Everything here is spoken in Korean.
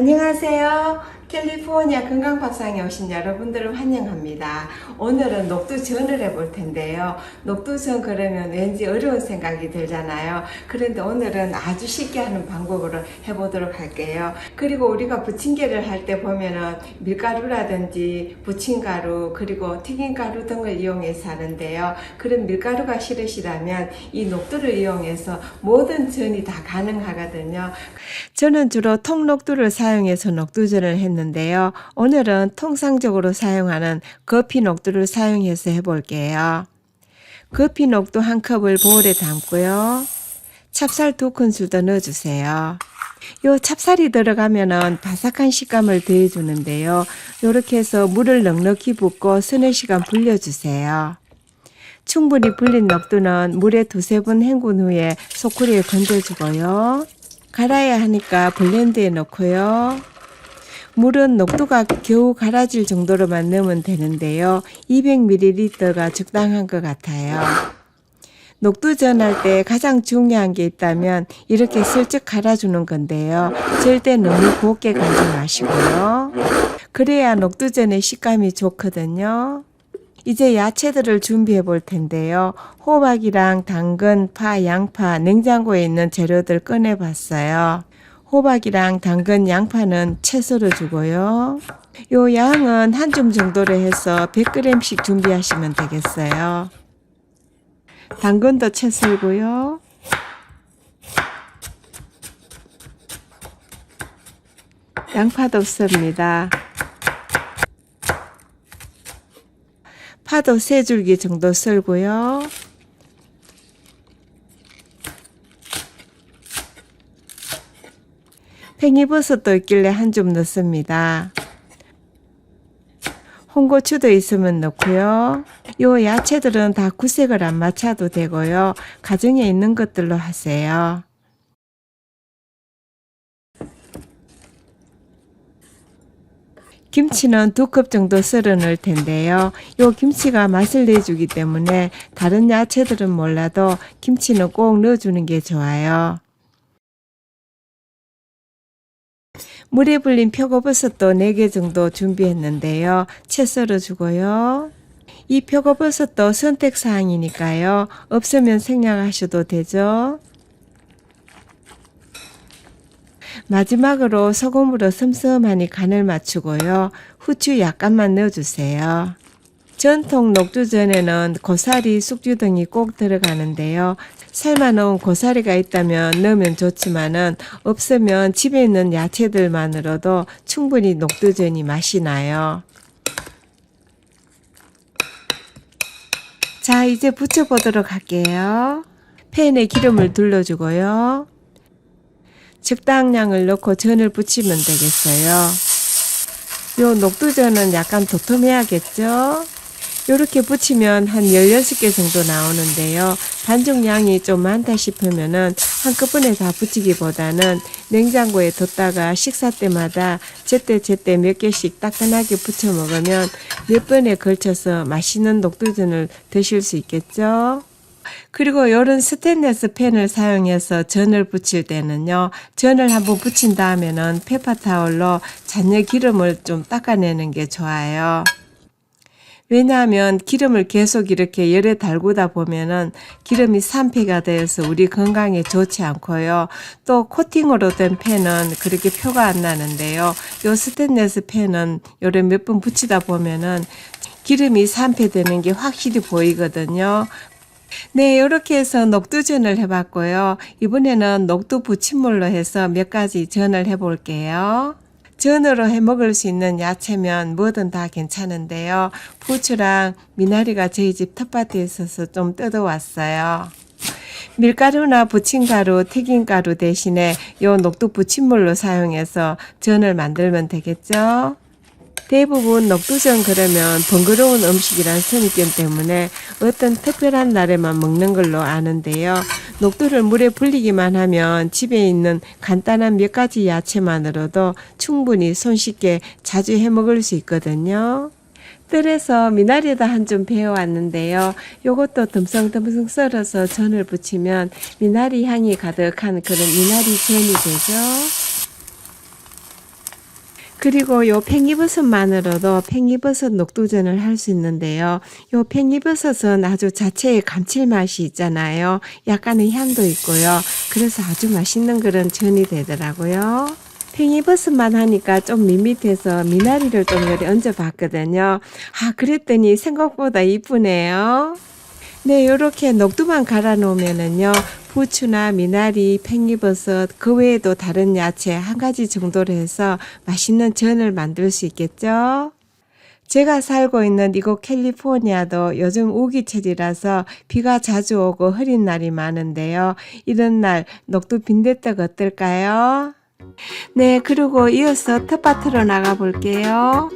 안녕하세요. 캘리포니아 건강밥상에 오신 여러분들을 환영합니다. 오늘은 녹두전을 해볼 텐데요. 녹두전 그러면 왠지 어려운 생각이 들잖아요. 그런데 오늘은 아주 쉽게 하는 방법으로 해보도록 할게요. 그리고 우리가 부침개를 할 때 보면은 밀가루라든지 부침가루 그리고 튀김가루 등을 이용해서 하는데요. 그런 밀가루가 싫으시다면 이 녹두를 이용해서 모든 전이 다 가능하거든요. 저는 주로 통녹두를 사용해서 녹두전을 했는데요. 오늘은 통상적으로 사용하는 거피 녹두를 사용해서 해볼게요. 거피 녹두 한 컵을 보울에 담고요. 찹쌀 2큰술 더 넣어주세요. 요 찹쌀이 들어가면은 바삭한 식감을 더해주는데요. 요렇게 해서 물을 넉넉히 붓고 서너 시간 불려주세요. 충분히 불린 녹두는 물에 2-3번 헹군 후에 소쿠리에 건져주고요. 갈아야 하니까 블렌드에 넣고요. 물은 녹두가 겨우 갈아질 정도로만 넣으면 되는데요. 200ml가 적당한 것 같아요. 녹두전 할 때 가장 중요한 게 있다면 이렇게 슬쩍 갈아주는 건데요. 절대 너무 곱게 갈지 마시고요. 그래야 녹두전의 식감이 좋거든요. 이제 야채들을 준비해 볼 텐데요. 호박이랑 당근, 파, 양파, 냉장고에 있는 재료들 꺼내 봤어요. 호박이랑 당근, 양파는 채 썰어 주고요. 요 양은 한 줌 정도로 해서 100g씩 준비하시면 되겠어요. 당근도 채 썰고요. 양파도 썹니다. 파도 3줄기 정도 썰고요. 팽이버섯도 있길래 한 줌 넣습니다. 홍고추도 있으면 넣고요. 요 야채들은 다 구색을 안 맞춰도 되고요. 가정에 있는 것들로 하세요. 김치는 2컵 정도 썰어 넣을 텐데요. 요 김치가 맛을 내주기 때문에 다른 야채들은 몰라도 김치는 꼭 넣어주는 게 좋아요. 물에 불린 표고버섯도 4개 정도 준비했는데요. 채 썰어 주고요. 이 표고버섯도 선택사항이니까요. 없으면 생략하셔도 되죠. 마지막으로 소금으로 슴슴하니 간을 맞추고요. 후추 약간만 넣어주세요. 전통 녹두전에는 고사리, 쑥주 등이 꼭 들어가는데요. 삶아 놓은 고사리가 있다면 넣으면 좋지만은 없으면 집에 있는 야채들만으로도 충분히 녹두전이 맛이 나요. 자, 이제 부쳐보도록 할게요. 팬에 기름을 둘러주고요. 적당량을 넣고 전을 부치면 되겠어요. 요 녹두전은 약간 도톰해야겠죠? 요렇게 부치면 한 16개 정도 나오는데요. 반죽량이 좀 많다 싶으면은 한꺼번에 다 부치기보다는 냉장고에 뒀다가 식사 때마다 제때 몇 개씩 따끈하게 부쳐 먹으면 몇 번에 걸쳐서 맛있는 녹두전을 드실 수 있겠죠? 그리고 이런 스테인리스 팬을 사용해서 전을 부칠 때는요. 전을 한번 부친 다음에는 페퍼타올로 잔여 기름을 좀 닦아내는 게 좋아요. 왜냐하면 기름을 계속 이렇게 열에 달구다 보면은 기름이 산패가 되어서 우리 건강에 좋지 않고요. 또 코팅으로 된 팬은 그렇게 표가 안 나는데요. 요 스테인리스 팬은 요래 몇 번 붙이다 보면은 기름이 산패되는 게 확실히 보이거든요. 네, 이렇게 해서 녹두전을 해봤고요. 이번에는 녹두 부침물로 해서 몇 가지 전을 해볼게요. 전으로 해 먹을 수 있는 야채면 뭐든 다 괜찮은데요. 부추랑 미나리가 저희 집 텃밭에 있어서 좀 뜯어왔어요. 밀가루나 부침가루, 튀김가루 대신에 요 녹두 부침물로 사용해서 전을 만들면 되겠죠. 대부분 녹두전 그러면 번거로운 음식이란 선입견 때문에 어떤 특별한 날에만 먹는 걸로 아는데요. 녹두를 물에 불리기만 하면 집에 있는 간단한 몇 가지 야채만으로도 충분히 손쉽게 자주 해 먹을 수 있거든요. 뜰에서 미나리도 한 줌 베어왔는데요. 요것도 듬성듬성 썰어서 전을 부치면 미나리 향이 가득한 그런 미나리 전이 되죠. 그리고 요 팽이버섯만으로도 팽이버섯 녹두전을 할 수 있는데요. 요 팽이버섯은 아주 자체의 감칠맛이 있잖아요. 약간의 향도 있고요. 그래서 아주 맛있는 그런 전이 되더라고요. 팽이버섯만 하니까 좀 밋밋해서 미나리를 좀 요리 얹어 봤거든요. 아, 그랬더니 생각보다 이쁘네요. 네, 요렇게 녹두만 갈아 놓으면은요, 부추나 미나리, 팽이버섯, 그 외에도 다른 야채 한 가지 정도로 해서 맛있는 전을 만들 수 있겠죠? 제가 살고 있는 이곳 캘리포니아도 요즘 우기철이라서 비가 자주 오고 흐린 날이 많은데요. 이런 날 녹두 빈대떡 어떨까요? 네, 그리고 이어서 텃밭으로 나가 볼게요.